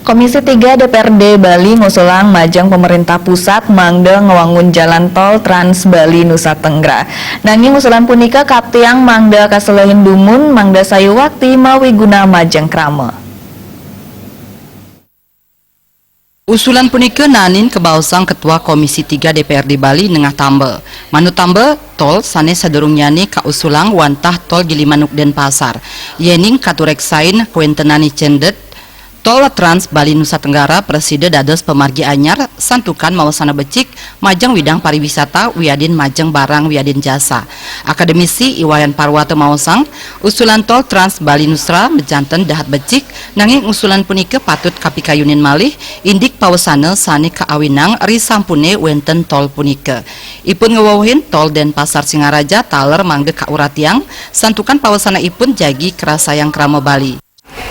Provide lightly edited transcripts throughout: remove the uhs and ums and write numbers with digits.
Komisi 3 DPRD Bali ngusulang majang pemerintah pusat mangde ngewangun jalan tol Trans Bali Nusa Tenggara. Nanging usulan punika katiang mangde kaselehin dumun mangde sayu wakti mawi guna majang krama. Usulan punika nanin kebausang Ketua Komisi 3 DPRD Bali nengah tambe. Manut tambe tol sane sadurungyane kausulang wantah tol Gilimanuk Denpasar. Yening katureksain kuentenani cendet tol Trans Bali Nusa Tenggara preside dados pemargi anyar santukan mawasana becik majang widang pariwisata wiadin majang barang wiadin jasa. Akademisi Iwayan Parwata mawasang usulan tol Trans Bali Nusa mejanten dahat becik nanging usulan punika patut kapikayunin malih indik pawasana sane kaawinang risampune wenten tol punika. Ipun ngewawuhin tol Denpasar Singaraja taler mangge kauratiang santukan pawasana ipun jagi kerasayang krama Bali.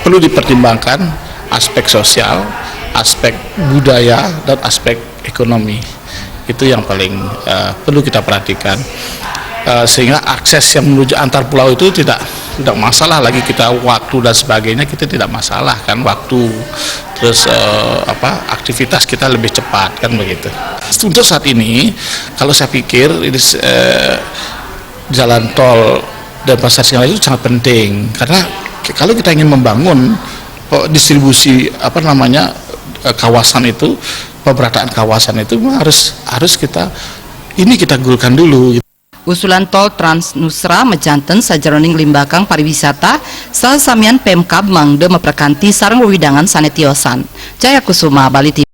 Perlu dipertimbangkan aspek sosial, aspek budaya, dan aspek ekonomi. Itu yang paling perlu kita perhatikan, sehingga akses yang menuju antar pulau itu tidak masalah lagi. Kita waktu dan sebagainya kita tidak masalah kan, waktu terus aktivitas kita lebih cepat kan begitu. Untuk saat ini kalau saya pikir ini jalan tol Denpasar Singaraja itu sangat penting, karena kalau kita ingin membangun distribusi kawasan itu, pemerataan kawasan itu harus kita gulkan dulu. Usulan tol Trans Nusra mejanten sajeroning limbakang pariwisata sasamian Pemkab mangde meperkanti sareng wewidangan sanetiosan. Jaya Kusuma, Bali TV.